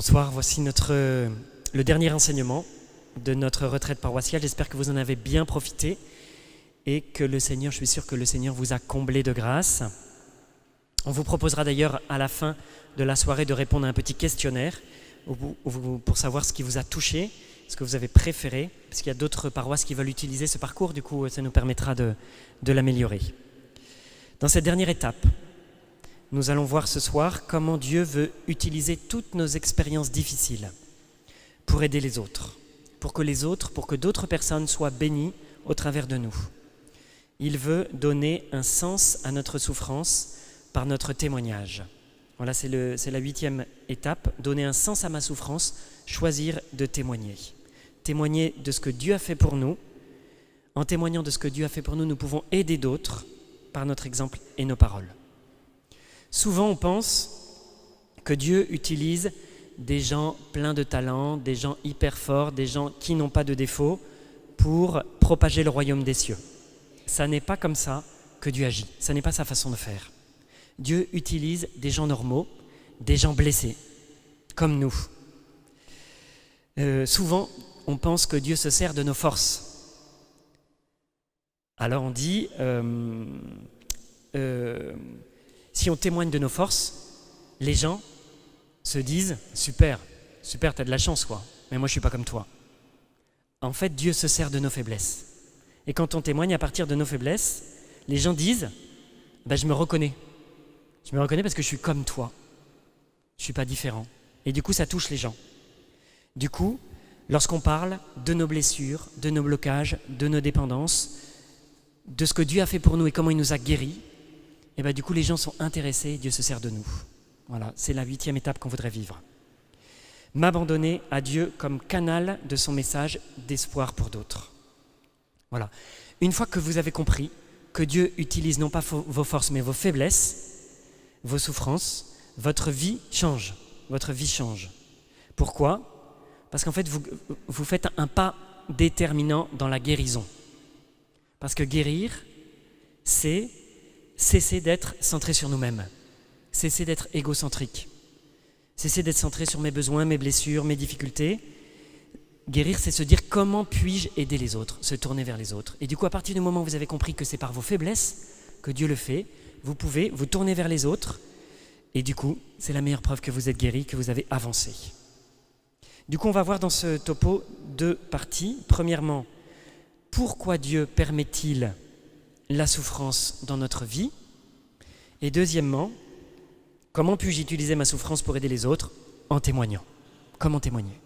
Bonsoir, voici le dernier enseignement de notre retraite paroissiale. J'espère que vous en avez bien profité et que je suis sûr que le Seigneur vous a comblé de grâce. On vous proposera d'ailleurs à la fin de la soirée de répondre à un petit questionnaire pour savoir ce qui vous a touché, ce que vous avez préféré, parce qu'il y a d'autres paroisses qui veulent utiliser ce parcours, du coup ça nous permettra de l'améliorer. Dans cette dernière étape, nous allons voir ce soir comment Dieu veut utiliser toutes nos expériences difficiles pour aider les autres, pour que d'autres personnes soient bénies au travers de nous. Il veut donner un sens à notre souffrance par notre témoignage. Voilà, c'est la 8e étape, donner un sens à ma souffrance, choisir de témoigner. Témoigner de ce que Dieu a fait pour nous. En témoignant de ce que Dieu a fait pour nous, nous pouvons aider d'autres par notre exemple et nos paroles. Souvent, on pense que Dieu utilise des gens pleins de talent, des gens hyper forts, des gens qui n'ont pas de défauts pour propager le royaume des cieux. Ça n'est pas comme ça que Dieu agit, ça n'est pas sa façon de faire. Dieu utilise des gens normaux, des gens blessés, comme nous. Souvent, on pense que Dieu se sert de nos forces. Alors on dit... si on témoigne de nos forces, les gens se disent « Super, t'as de la chance, quoi. Mais moi, je ne suis pas comme toi. » En fait, Dieu se sert de nos faiblesses. Et quand on témoigne à partir de nos faiblesses, les gens disent « Je me reconnais. Je me reconnais parce que je suis comme toi. Je ne suis pas différent. » Et du coup, ça touche les gens. Du coup, lorsqu'on parle de nos blessures, de nos blocages, de nos dépendances, de ce que Dieu a fait pour nous et comment il nous a guéris, et du coup, les gens sont intéressés, Dieu se sert de nous. Voilà, c'est la 8e étape qu'on voudrait vivre. M'abandonner à Dieu comme canal de son message d'espoir pour d'autres. Voilà. Une fois que vous avez compris que Dieu utilise non pas vos forces, mais vos faiblesses, vos souffrances, votre vie change. Votre vie change. Pourquoi ? Parce qu'en fait, vous faites un pas déterminant dans la guérison. Parce que guérir, c'est cesser d'être centré sur nous-mêmes, cesser d'être égocentrique, cesser d'être centré sur mes besoins, mes blessures, mes difficultés. Guérir, c'est se dire comment puis-je aider les autres, se tourner vers les autres. Et du coup, à partir du moment où vous avez compris que c'est par vos faiblesses que Dieu le fait, vous pouvez vous tourner vers les autres et du coup, c'est la meilleure preuve que vous êtes guéri, que vous avez avancé. Du coup, on va voir dans ce topo 2 parties. Premièrement, pourquoi Dieu permet-il la souffrance dans notre vie? Et deuxièmement, comment puis-je utiliser ma souffrance pour aider les autres en témoignant? Comment témoigner?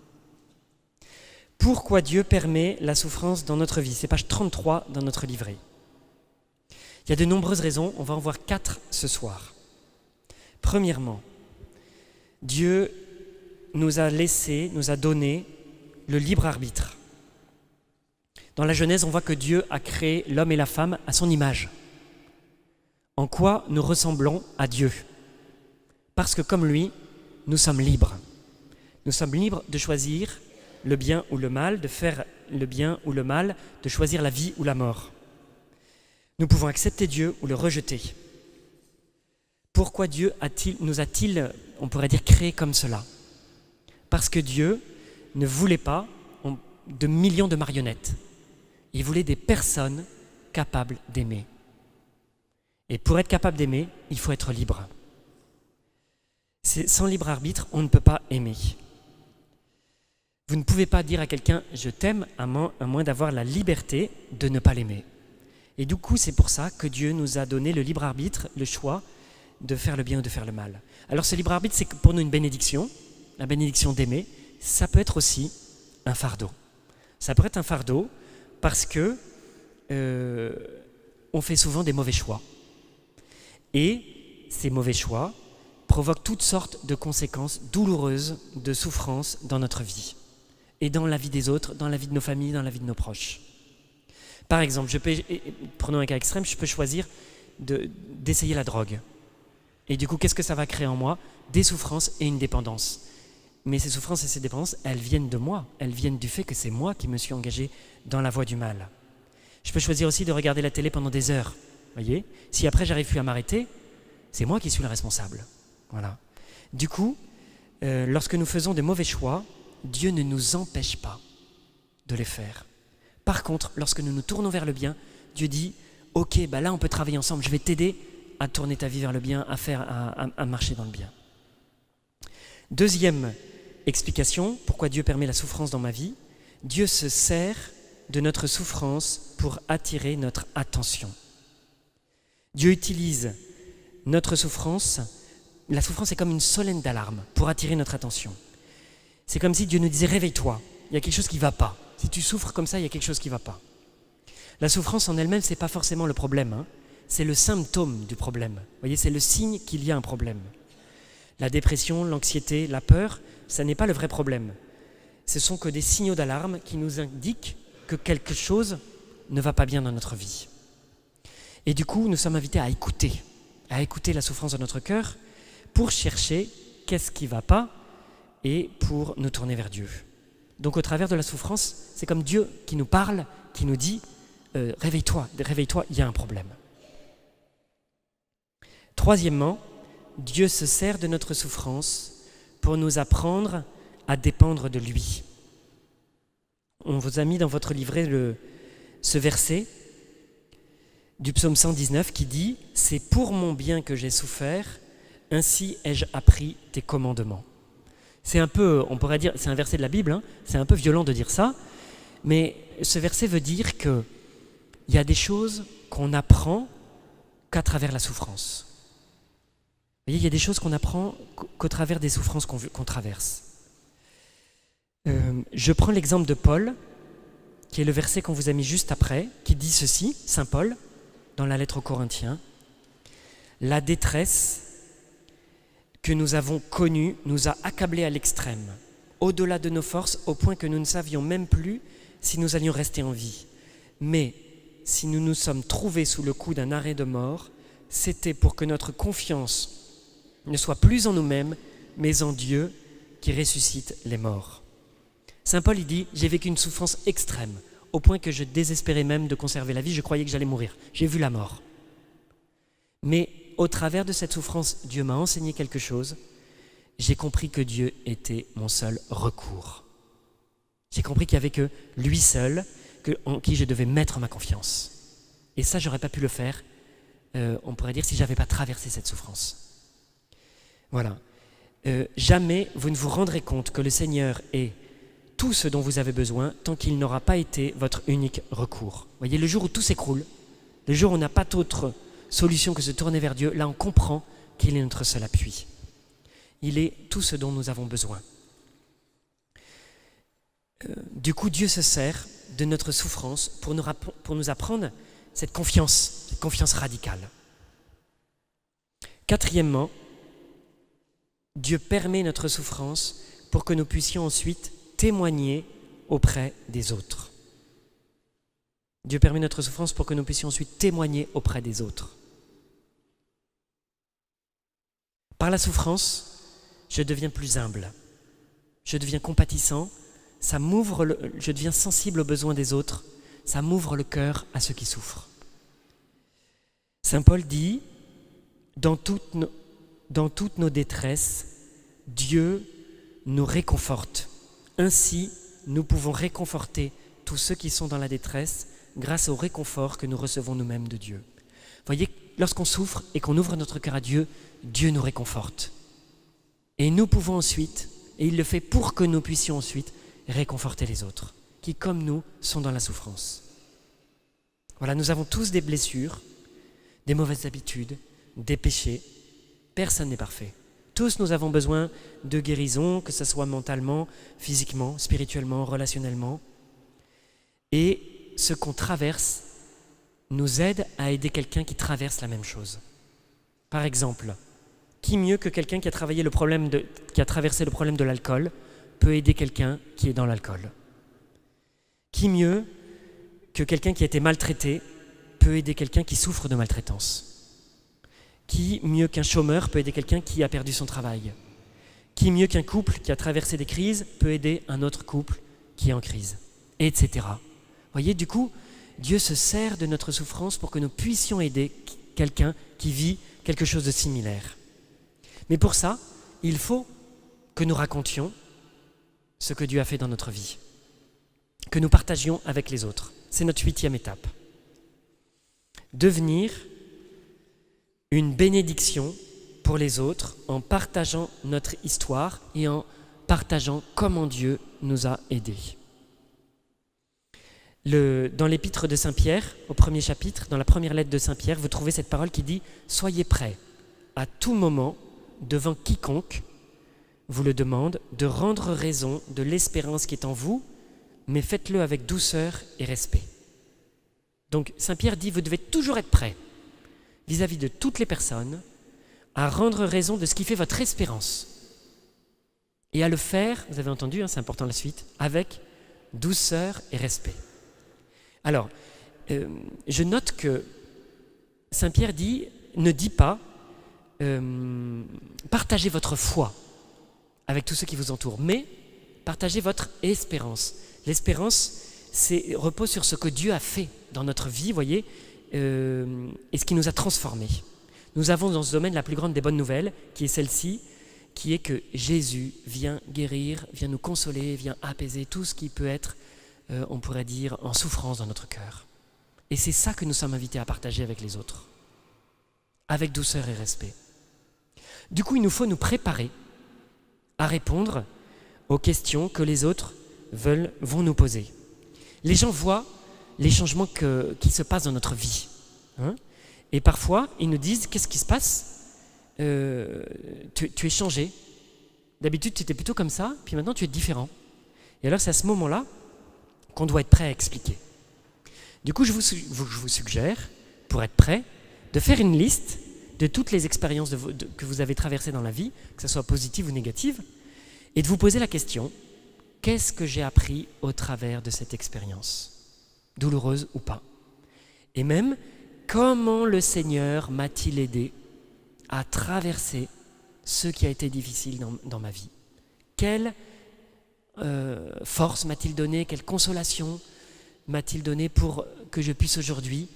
Pourquoi Dieu permet la souffrance dans notre vie? C'est page 33 dans notre livret. Il y a de nombreuses raisons, on va en voir 4 ce soir. Premièrement, Dieu nous a donné le libre arbitre. Dans la Genèse, on voit que Dieu a créé l'homme et la femme à son image. En quoi nous ressemblons à Dieu? Parce que comme lui, nous sommes libres. Nous sommes libres de choisir le bien ou le mal, de faire le bien ou le mal, de choisir la vie ou la mort. Nous pouvons accepter Dieu ou le rejeter. Pourquoi Dieu nous a-t-il, on pourrait dire, créés comme cela? Parce que Dieu ne voulait pas de millions de marionnettes. Il voulait des personnes capables d'aimer. Et pour être capable d'aimer, il faut être libre. Sans libre arbitre, on ne peut pas aimer. Vous ne pouvez pas dire à quelqu'un « je t'aime » à moins d'avoir la liberté de ne pas l'aimer. Et du coup, c'est pour ça que Dieu nous a donné le libre arbitre, le choix de faire le bien ou de faire le mal. Alors ce libre arbitre, c'est pour nous une bénédiction, la bénédiction d'aimer. Ça peut être aussi un fardeau. Ça peut être un fardeau parce que on fait souvent des mauvais choix. Et ces mauvais choix provoquent toutes sortes de conséquences douloureuses, de souffrances dans notre vie. Et dans la vie des autres, dans la vie de nos familles, dans la vie de nos proches. Par exemple, prenons un cas extrême, je peux choisir d'essayer la drogue. Et du coup, qu'est-ce que ça va créer en moi? Des souffrances et une dépendance. Mais ces souffrances et ces dépendances, elles viennent de moi. Elles viennent du fait que c'est moi qui me suis engagé dans la voie du mal. Je peux choisir aussi de regarder la télé pendant des heures. Voyez, si après j'arrive plus à m'arrêter, c'est moi qui suis le responsable. Voilà. Du coup, lorsque nous faisons de mauvais choix, Dieu ne nous empêche pas de les faire. Par contre, lorsque nous nous tournons vers le bien, Dieu dit « Ok, là on peut travailler ensemble, je vais t'aider à tourner ta vie vers le bien, à marcher dans le bien. » Deuxième explication, pourquoi Dieu permet la souffrance dans ma vie, Dieu se sert de notre souffrance pour attirer notre attention. Dieu utilise notre souffrance, la souffrance est comme une sonnette d'alarme pour attirer notre attention. C'est comme si Dieu nous disait « Réveille-toi, il y a quelque chose qui ne va pas. Si tu souffres comme ça, il y a quelque chose qui ne va pas. » La souffrance en elle-même, ce n'est pas forcément le problème, c'est le symptôme du problème. Vous voyez, c'est le signe qu'il y a un problème. La dépression, l'anxiété, la peur, ça n'est pas le vrai problème. Ce sont que des signaux d'alarme qui nous indiquent que quelque chose ne va pas bien dans notre vie. Et du coup, nous sommes invités à écouter la souffrance de notre cœur pour chercher qu'est-ce qui ne va pas et pour nous tourner vers Dieu. Donc au travers de la souffrance, c'est comme Dieu qui nous parle, qui nous dit réveille-toi, il y a un problème. Troisièmement, Dieu se sert de notre souffrance pour nous apprendre à dépendre de lui. On vous a mis dans votre livret ce verset du psaume 119 qui dit « C'est pour mon bien que j'ai souffert, ainsi ai-je appris tes commandements. » C'est un peu, on pourrait dire, c'est un verset de la Bible, c'est un peu violent de dire ça, mais ce verset veut dire qu'il y a des choses qu'on apprend qu'à travers la souffrance. Vous voyez, il y a des choses qu'on apprend qu'au travers des souffrances qu'on traverse. Je prends l'exemple de Paul, qui est le verset qu'on vous a mis juste après, qui dit ceci, Saint Paul, dans la lettre aux Corinthiens, « La détresse que nous avons connue nous a accablés à l'extrême, au-delà de nos forces, au point que nous ne savions même plus si nous allions rester en vie. Mais si nous nous sommes trouvés sous le coup d'un arrêt de mort, c'était pour que notre confiance ne soit plus en nous-mêmes, mais en Dieu qui ressuscite les morts. » Saint Paul, il dit « J'ai vécu une souffrance extrême, au point que je désespérais même de conserver la vie, je croyais que j'allais mourir. J'ai vu la mort. Mais au travers de cette souffrance, Dieu m'a enseigné quelque chose. J'ai compris que Dieu était mon seul recours. J'ai compris qu'il n'y avait que lui seul en qui je devais mettre ma confiance. Et ça, je n'aurais pas pu le faire, on pourrait dire, si je n'avais pas traversé cette souffrance. Voilà. Jamais vous ne vous rendrez compte que le Seigneur est tout ce dont vous avez besoin tant qu'il n'aura pas été votre unique recours. Vous voyez, le jour où tout s'écroule, le jour où on n'a pas d'autre solution que de se tourner vers Dieu, là on comprend qu'il est notre seul appui. Il est tout ce dont nous avons besoin. Du coup, Dieu se sert de notre souffrance pour nous apprendre cette confiance radicale. Quatrièmement, Dieu permet notre souffrance pour que nous puissions ensuite témoigner auprès des autres. Dieu permet notre souffrance pour que nous puissions ensuite témoigner auprès des autres. Par la souffrance, je deviens plus humble, je deviens compatissant, je deviens sensible aux besoins des autres, ça m'ouvre le cœur à ceux qui souffrent. Saint Paul dit, dans toutes nos détresses, Dieu nous réconforte. Ainsi, nous pouvons réconforter tous ceux qui sont dans la détresse grâce au réconfort que nous recevons nous-mêmes de Dieu. Vous voyez, lorsqu'on souffre et qu'on ouvre notre cœur à Dieu, Dieu nous réconforte. Et nous pouvons ensuite, et il le fait pour que nous puissions ensuite réconforter les autres, qui comme nous sont dans la souffrance. Voilà, nous avons tous des blessures, des mauvaises habitudes, des péchés. Personne n'est parfait. Tous nous avons besoin de guérison, que ce soit mentalement, physiquement, spirituellement, relationnellement. Et ce qu'on traverse nous aide à aider quelqu'un qui traverse la même chose. Par exemple, qui mieux que quelqu'un qui a traversé le problème de l'alcool peut aider quelqu'un qui est dans l'alcool? Qui mieux que quelqu'un qui a été maltraité peut aider quelqu'un qui souffre de maltraitance? Qui mieux qu'un chômeur peut aider quelqu'un qui a perdu son travail? Qui mieux qu'un couple qui a traversé des crises peut aider un autre couple qui est en crise? Etc. Vous voyez, du coup, Dieu se sert de notre souffrance pour que nous puissions aider quelqu'un qui vit quelque chose de similaire. Mais pour ça, il faut que nous racontions ce que Dieu a fait dans notre vie, que nous partagions avec les autres. C'est notre 8e étape. Devenir une bénédiction pour les autres en partageant notre histoire et en partageant comment Dieu nous a aidés. Dans l'épître de Saint-Pierre, au 1er chapitre, dans la première lettre de Saint-Pierre, vous trouvez cette parole qui dit « Soyez prêts à tout moment, devant quiconque vous le demande, de rendre raison de l'espérance qui est en vous, mais faites-le avec douceur et respect. » Donc Saint-Pierre dit « Vous devez toujours être prêts vis-à-vis de toutes les personnes à rendre raison de ce qui fait votre espérance. Et à le faire, vous avez entendu, c'est important la suite, avec douceur et respect. » Alors, je note que Saint-Pierre ne dit pas partagez votre foi avec tous ceux qui vous entourent, mais partagez votre espérance. L'espérance repose sur ce que Dieu a fait dans notre vie, voyez, et ce qui nous a transformés. Nous avons dans ce domaine la plus grande des bonnes nouvelles, qui est celle-ci, qui est que Jésus vient guérir, vient nous consoler, vient apaiser tout ce qui peut être, on pourrait dire, en souffrance dans notre cœur. Et c'est ça que nous sommes invités à partager avec les autres, avec douceur et respect. Du coup, il nous faut nous préparer à répondre aux questions que les autres vont nous poser. Les gens voient les changements qui se passent dans notre vie. Et parfois, ils nous disent, qu'est-ce qui se passe ? Tu es changé. D'habitude, tu étais plutôt comme ça, puis maintenant, tu es différent. Et alors, c'est à ce moment-là qu'on doit être prêt à expliquer. Du coup, je vous suggère, pour être prêt, de faire une liste de toutes les expériences que vous avez traversées dans la vie, que ce soit positive ou négative, et de vous poser la question, qu'est-ce que j'ai appris au travers de cette expérience, douloureuse ou pas ? Et même, comment le Seigneur m'a-t-il aidé à traverser ce qui a été difficile dans ma vie ? Quelle force m'a-t-il donné ? Quelle consolation m'a-t-il donné pour que je puisse aujourd'hui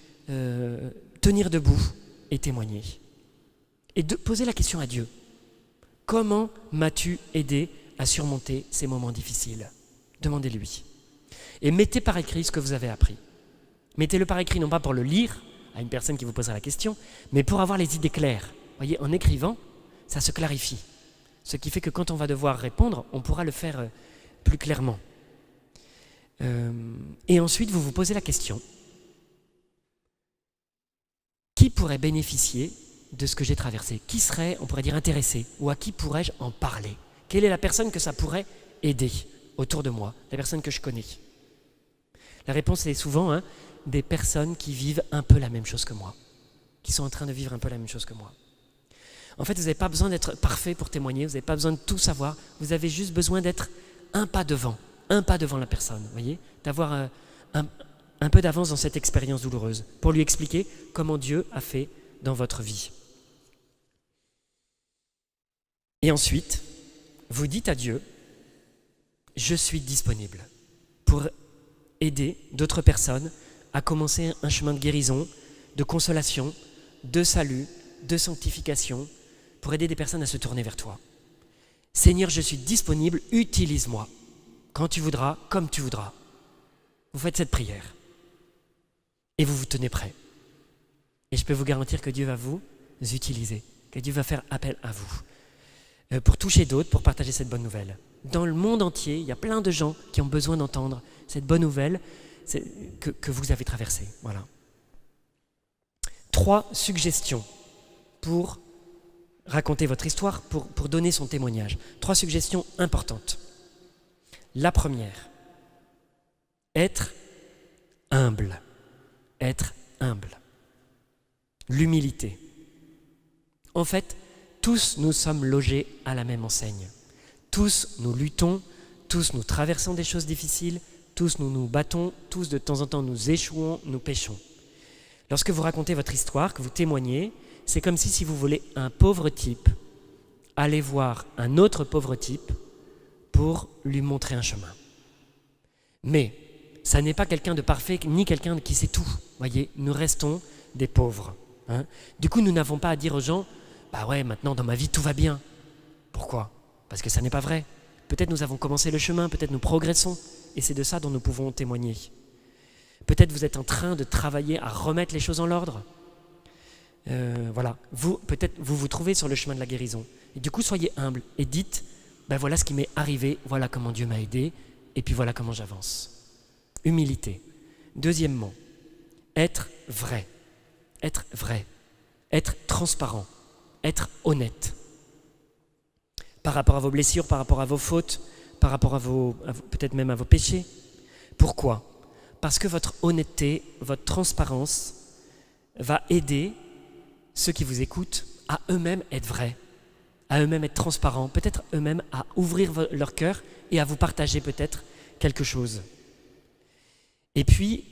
tenir debout et témoigner ? Et de poser la question à Dieu. Comment m'as-tu aidé à surmonter ces moments difficiles ? Demandez-lui. Et mettez par écrit ce que vous avez appris. Mettez-le par écrit, non pas pour le lire à une personne qui vous posera la question, mais pour avoir les idées claires. Vous voyez, en écrivant, ça se clarifie. Ce qui fait que quand on va devoir répondre, on pourra le faire plus clairement. Et ensuite, vous vous posez la question. Qui pourrait bénéficier de ce que j'ai traversé ? Qui serait, on pourrait dire, intéressé ? Ou à qui pourrais-je en parler ? Quelle est la personne que ça pourrait aider autour de moi ? La personne que je connais ? La réponse est souvent des personnes qui vivent un peu la même chose que moi, qui sont en train de vivre un peu la même chose que moi. En fait, vous n'avez pas besoin d'être parfait pour témoigner, vous n'avez pas besoin de tout savoir, vous avez juste besoin d'être un pas devant la personne, voyez, d'avoir un peu d'avance dans cette expérience douloureuse, pour lui expliquer comment Dieu a fait dans votre vie. Et ensuite, vous dites à Dieu, je suis disponible pour aider d'autres personnes à commencer un chemin de guérison, de consolation, de salut, de sanctification, pour aider des personnes à se tourner vers toi. Seigneur, je suis disponible, utilise-moi, quand tu voudras, comme tu voudras. Vous faites cette prière et vous vous tenez prêt. Et je peux vous garantir que Dieu va vous utiliser, que Dieu va faire appel à vous pour toucher d'autres, pour partager cette bonne nouvelle. Dans le monde entier, il y a plein de gens qui ont besoin d'entendre cette bonne nouvelle que vous avez traversée. Voilà. 3 suggestions pour raconter votre histoire, pour donner son témoignage. 3 suggestions importantes. La première, être humble. Être humble. L'humilité. En fait, tous nous sommes logés à la même enseigne. Tous nous luttons, tous nous traversons des choses difficiles, tous nous nous battons, tous de temps en temps nous échouons, nous péchons. Lorsque vous racontez votre histoire, que vous témoignez, c'est comme si vous voulez un pauvre type aller voir un autre pauvre type pour lui montrer un chemin. Mais ça n'est pas quelqu'un de parfait, ni quelqu'un qui sait tout. Voyez, nous restons des pauvres. Du coup, nous n'avons pas à dire aux gens, bah ouais, maintenant dans ma vie tout va bien. Pourquoi ? parce que ça n'est pas vrai. Peut-être nous avons commencé le chemin, peut-être nous progressons, et c'est de ça dont nous pouvons témoigner. Peut-être vous êtes en train de travailler à remettre les choses en l'ordre. Peut-être vous trouvez sur le chemin de la guérison. Et du coup, soyez humble et dites, voilà ce qui m'est arrivé, voilà comment Dieu m'a aidé, et puis voilà comment j'avance. Humilité. Deuxièmement, être vrai, être transparent, être honnête. Par rapport à vos blessures, par rapport à vos fautes, par rapport à peut-être même à vos péchés. Pourquoi ? Parce que votre honnêteté, votre transparence va aider ceux qui vous écoutent à eux-mêmes être vrais, à eux-mêmes être transparents, peut-être eux-mêmes à ouvrir leur cœur et à vous partager peut-être quelque chose. Et puis,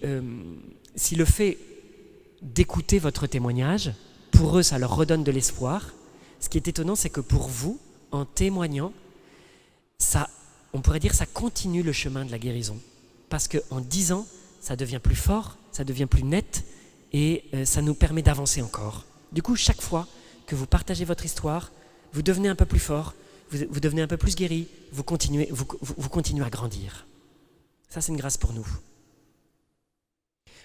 si le fait d'écouter votre témoignage, pour eux, ça leur redonne de l'espoir, ce qui est étonnant, c'est que pour vous, en témoignant, on pourrait dire ça continue le chemin de la guérison. Parce qu'en disant, ça devient plus fort, ça devient plus net et ça nous permet d'avancer encore. Du coup, chaque fois que vous partagez votre histoire, vous devenez un peu plus fort, vous devenez un peu plus guéri, vous continuez à grandir. Ça, c'est une grâce pour nous.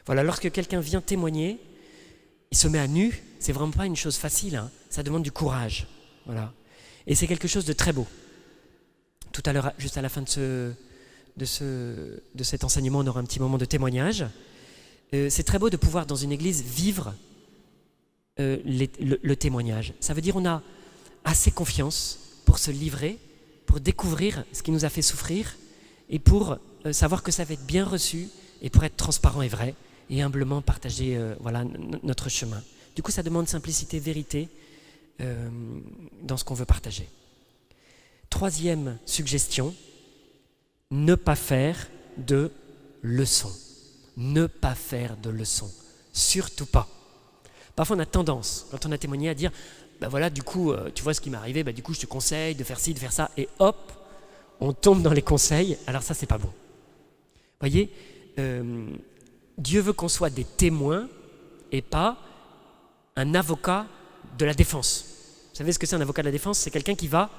Voilà, lorsque quelqu'un vient témoigner, il se met à nu, c'est vraiment pas une chose facile, hein. Ça demande du courage. Voilà. Et c'est quelque chose de très beau. Tout à l'heure, juste à la fin de cet enseignement, on aura un petit moment de témoignage. C'est très beau de pouvoir, dans une église, vivre le témoignage. Ça veut dire qu'on a assez confiance pour se livrer, pour découvrir ce qui nous a fait souffrir et pour savoir que ça va être bien reçu et pour être transparent et vrai et humblement partager notre chemin. Du coup, ça demande simplicité, vérité dans ce qu'on veut partager. Troisième suggestion, ne pas faire de leçons. Ne pas faire de leçons. Surtout pas. Parfois, on a tendance, quand on a témoigné, à dire du coup, tu vois ce qui m'est arrivé, du coup, je te conseille de faire ci, de faire ça, et hop, on tombe dans les conseils. Alors ça, c'est pas bon. Vous voyez, Dieu veut qu'on soit des témoins et pas un avocat de la défense. Vous savez ce que c'est un avocat de la défense ? C'est quelqu'un qui va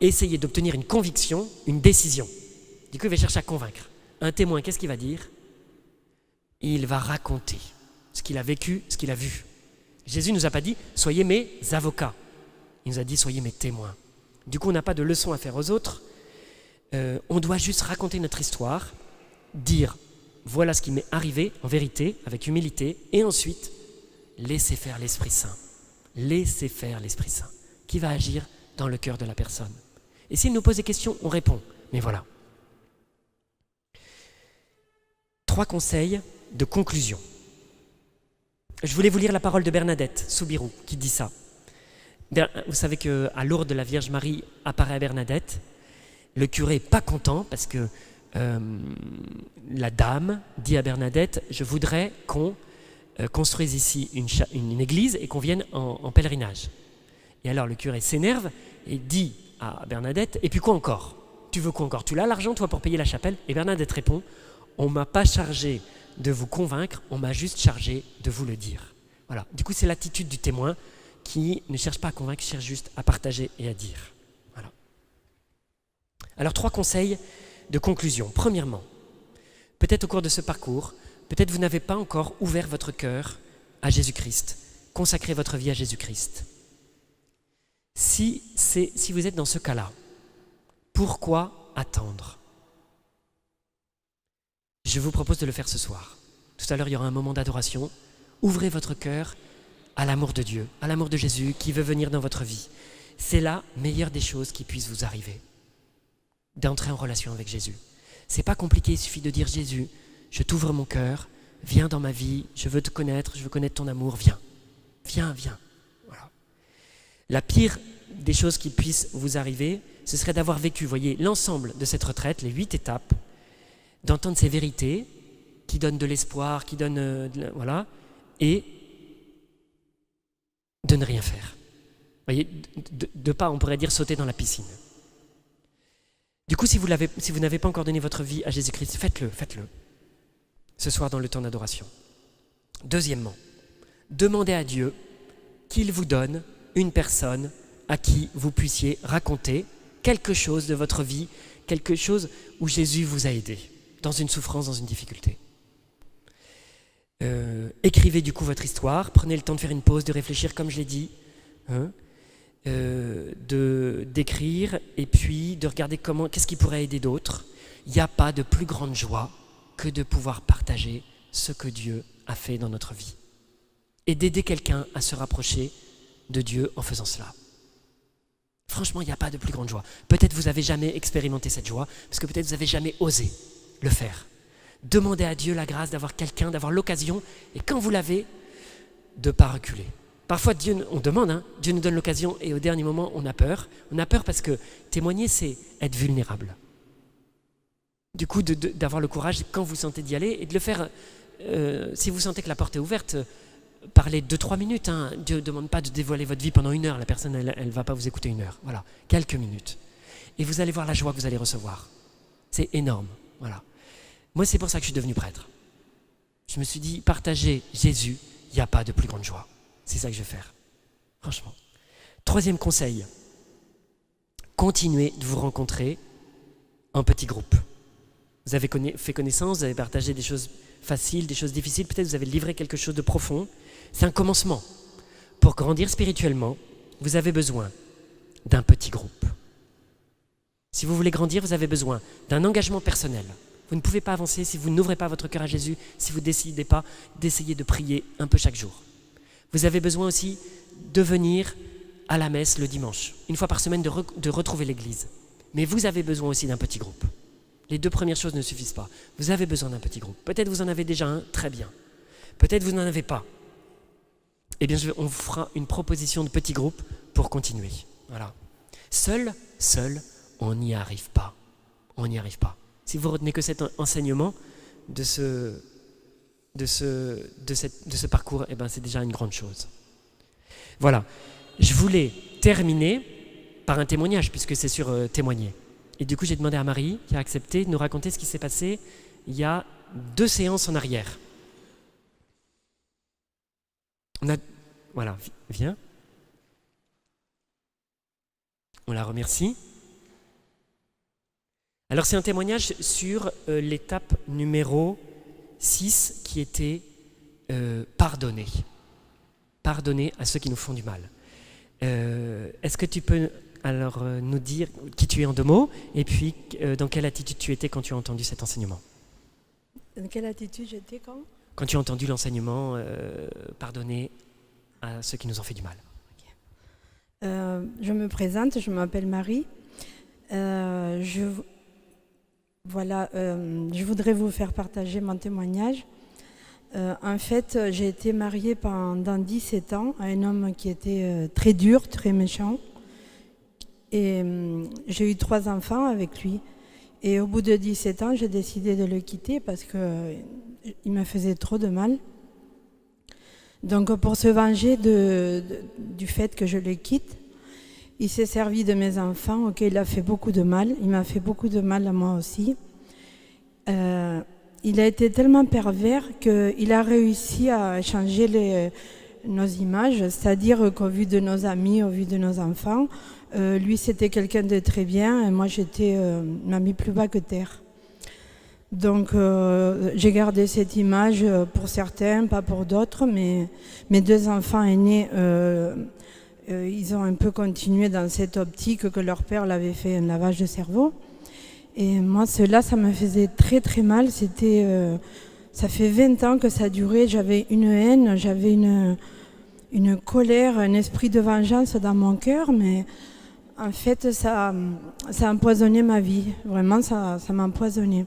essayer d'obtenir une conviction, une décision. Du coup, il va chercher à convaincre. Un témoin, qu'est-ce qu'il va dire ? Il va raconter ce qu'il a vécu, ce qu'il a vu. Jésus ne nous a pas dit « soyez mes avocats ». Il nous a dit « soyez mes témoins ». Du coup, on n'a pas de leçon à faire aux autres. On doit juste raconter notre histoire, dire « voilà ce qui m'est arrivé en vérité, avec humilité », et ensuite, laisser faire l'Esprit Saint. Laisser faire l'Esprit Saint, qui va agir dans le cœur de la personne. Et s'il nous pose des questions, on répond. Mais voilà. 3 conseils de conclusion. Je voulais vous lire la parole de Bernadette Soubirous qui dit ça. Vous savez qu'à Lourdes, la Vierge Marie apparaît à Bernadette. Le curé n'est pas content parce que la dame dit à Bernadette « Je voudrais qu'on construise ici une église et qu'on vienne en pèlerinage. » Et alors le curé s'énerve et dit à Bernadette « Et puis quoi encore ? Tu veux quoi encore ? Tu l'as l'argent toi pour payer la chapelle ?» Et Bernadette répond « On ne m'a pas chargé de vous convaincre, on m'a juste chargé de vous le dire. » Voilà. Du coup, c'est l'attitude du témoin qui ne cherche pas à convaincre, qui cherche juste à partager et à dire. Voilà. Alors 3 conseils de conclusion. Premièrement, peut-être au cours de ce parcours, peut-être vous n'avez pas encore ouvert votre cœur à Jésus-Christ, consacré votre vie à Jésus-Christ. Si vous êtes dans ce cas-là, pourquoi attendre ? Je vous propose de le faire ce soir. Tout à l'heure, il y aura un moment d'adoration. Ouvrez votre cœur à l'amour de Dieu, à l'amour de Jésus qui veut venir dans votre vie. C'est la meilleure des choses qui puissent vous arriver, d'entrer en relation avec Jésus. C'est pas compliqué, il suffit de dire « Jésus, je t'ouvre mon cœur, viens dans ma vie, je veux te connaître, je veux connaître ton amour, viens. Viens. » Voilà. La pire des choses qui puissent vous arriver, ce serait d'avoir vécu, voyez, l'ensemble de cette retraite, les 8 étapes, d'entendre ces vérités qui donnent de l'espoir, qui donnent et de ne rien faire. Vous voyez, de pas, on pourrait dire, sauter dans la piscine. Du coup, si vous n'avez pas encore donné votre vie à Jésus-Christ, faites-le. Ce soir dans le temps d'adoration. Deuxièmement, demandez à Dieu qu'il vous donne une personne à qui vous puissiez raconter quelque chose de votre vie, quelque chose où Jésus vous a aidé, dans une souffrance, dans une difficulté. Écrivez du coup votre histoire, prenez le temps de faire une pause, de réfléchir comme je l'ai dit, d'écrire et puis de regarder qu'est-ce qui pourrait aider d'autres. Il n'y a pas de plus grande joie que de pouvoir partager ce que Dieu a fait dans notre vie et d'aider quelqu'un à se rapprocher de Dieu en faisant cela. Franchement, il n'y a pas de plus grande joie. Peut-être vous n'avez jamais expérimenté cette joie, parce que peut-être vous n'avez jamais osé le faire. Demandez à Dieu la grâce d'avoir quelqu'un, d'avoir l'occasion, et quand vous l'avez, de ne pas reculer. Parfois, on demande, Dieu nous donne l'occasion, et au dernier moment, on a peur. On a peur parce que témoigner, c'est être vulnérable. Du coup, d'avoir le courage, quand vous sentez d'y aller, et de le faire, si vous sentez que la porte est ouverte, parlez 2-3 minutes. Dieu ne demande pas de dévoiler votre vie pendant 1 heure. La personne, elle ne va pas vous écouter 1 heure. Voilà, quelques minutes. Et vous allez voir la joie que vous allez recevoir. C'est énorme. Voilà. Moi, c'est pour ça que je suis devenu prêtre. Je me suis dit, partager Jésus, il n'y a pas de plus grande joie. C'est ça que je vais faire. Franchement. 3e conseil. Continuez de vous rencontrer en petits groupes. Vous avez fait connaissance, vous avez partagé des choses faciles, des choses difficiles. Peut-être vous avez livré quelque chose de profond. C'est un commencement. Pour grandir spirituellement, vous avez besoin d'un petit groupe. Si vous voulez grandir, vous avez besoin d'un engagement personnel. Vous ne pouvez pas avancer si vous n'ouvrez pas votre cœur à Jésus, si vous ne décidez pas d'essayer de prier un peu chaque jour. Vous avez besoin aussi de venir à la messe le dimanche, 1 fois par semaine, de retrouver l'église. Mais vous avez besoin aussi d'un petit groupe. Les 2 premières choses ne suffisent pas. Vous avez besoin d'un petit groupe. Peut-être vous en avez déjà un, très bien. Peut-être vous n'en avez pas. Eh bien, on vous fera une proposition de petit groupe pour continuer. Voilà. Seul, on n'y arrive pas. On n'y arrive pas. Si vous retenez que cet enseignement de ce parcours, eh ben, c'est déjà une grande chose. Voilà. Je voulais terminer par un témoignage, puisque c'est sur témoigner. Et du coup, j'ai demandé à Marie, qui a accepté, de nous raconter ce qui s'est passé il y a 2 séances en arrière. Voilà, viens. On la remercie. Alors, c'est un témoignage sur l'étape numéro 6 qui était pardonner. Pardonner à ceux qui nous font du mal. Est-ce que tu peux nous dire qui tu es en 2 mots et puis dans quelle attitude tu étais quand tu as entendu cet enseignement? Dans quelle attitude j'étais quand tu as entendu l'enseignement pardonner à ceux qui nous ont fait du mal? Je me présente, je m'appelle Marie. Je voudrais vous faire partager mon témoignage. En fait, j'ai été mariée pendant 17 ans à un homme qui était très dur, très méchant. Et j'ai eu 3 enfants avec lui. Et au bout de 17 ans, j'ai décidé de le quitter parce qu'il me faisait trop de mal. Donc pour se venger du fait que je le quitte, il s'est servi de mes enfants, auxquels il a fait beaucoup de mal. Il m'a fait beaucoup de mal à moi aussi. Il a été tellement pervers qu'il a réussi à changer nos images, c'est-à-dire qu'au vu de nos amis, au vu de nos enfants, lui c'était quelqu'un de très bien et moi m'a mis plus bas que terre. Donc j'ai gardé cette image pour certains, pas pour d'autres, mais mes 2 enfants aînés, ils ont un peu continué dans cette optique que leur père l'avait fait un lavage de cerveau. Et moi, cela, ça me faisait très très mal. Ça fait 20 ans que ça durait. J'avais une haine, j'avais une colère, un esprit de vengeance dans mon cœur, mais en fait, ça a empoisonné ma vie. Vraiment, ça m'a empoisonné.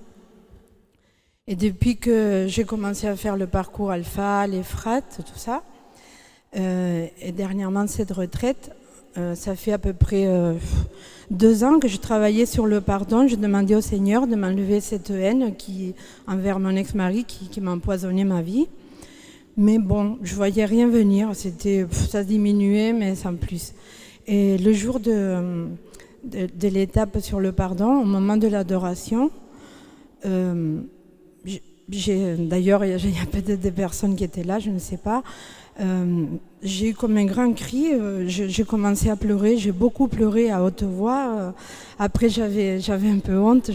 Et depuis que j'ai commencé à faire le parcours Alpha, les FRAT, tout ça, et dernièrement cette retraite, ça fait à peu près 2 ans que je travaillais sur le pardon. Je demandais au Seigneur de m'enlever cette haine envers mon ex-mari qui m'a empoisonné ma vie. Mais bon, je voyais rien venir. Ça diminuait, mais sans plus. Et le jour de l'étape sur le pardon, au moment de l'adoration, D'ailleurs, il y a peut-être des personnes qui étaient là, je ne sais pas. J'ai eu comme un grand cri, j'ai commencé à pleurer, j'ai beaucoup pleuré à haute voix. Après, j'avais un peu honte,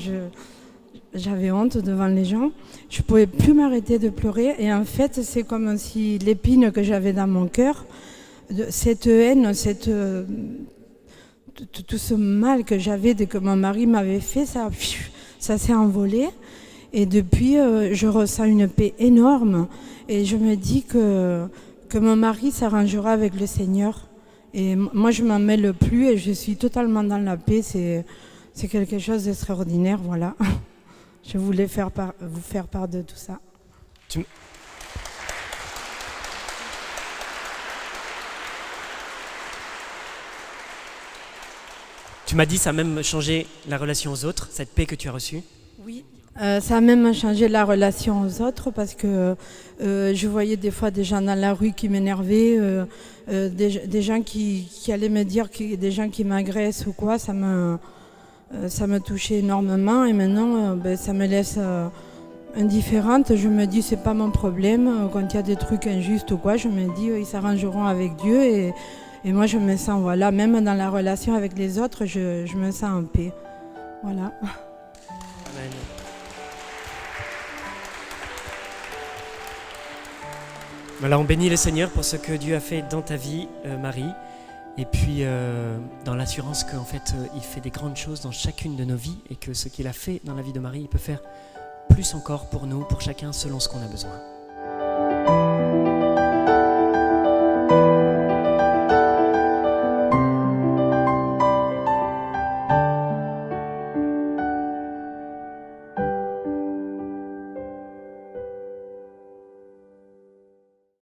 j'avais honte devant les gens. Je ne pouvais plus m'arrêter de pleurer. Et en fait, c'est comme si l'épine que j'avais dans mon cœur, cette haine, tout ce mal que j'avais que mon mari m'avait fait, ça s'est envolé. Et depuis, je ressens une paix énorme. Et je me dis que mon mari s'arrangera avec le Seigneur. Et moi, je m'en mêle plus et je suis totalement dans la paix. C'est quelque chose d'extraordinaire, voilà. Je voulais vous faire part de tout ça. Tu m'as dit ça a même changé la relation aux autres, cette paix que tu as reçue? Oui. Ça a même changé la relation aux autres parce que je voyais des fois des gens dans la rue qui m'énervaient, des gens qui allaient me dire, des gens qui m'agressent ou quoi, ça me touchait énormément et maintenant ça me laisse indifférente. Je me dis c'est pas mon problème, quand il y a des trucs injustes ou quoi, je me dis ils s'arrangeront avec Dieu et moi je me sens, voilà, même dans la relation avec les autres, je me sens en paix. Voilà. Amen. Voilà, on bénit le Seigneur pour ce que Dieu a fait dans ta vie, Marie. Et puis, dans l'assurance qu'en fait, il fait des grandes choses dans chacune de nos vies et que ce qu'il a fait dans la vie de Marie, il peut faire plus encore pour nous, pour chacun, selon ce qu'on a besoin.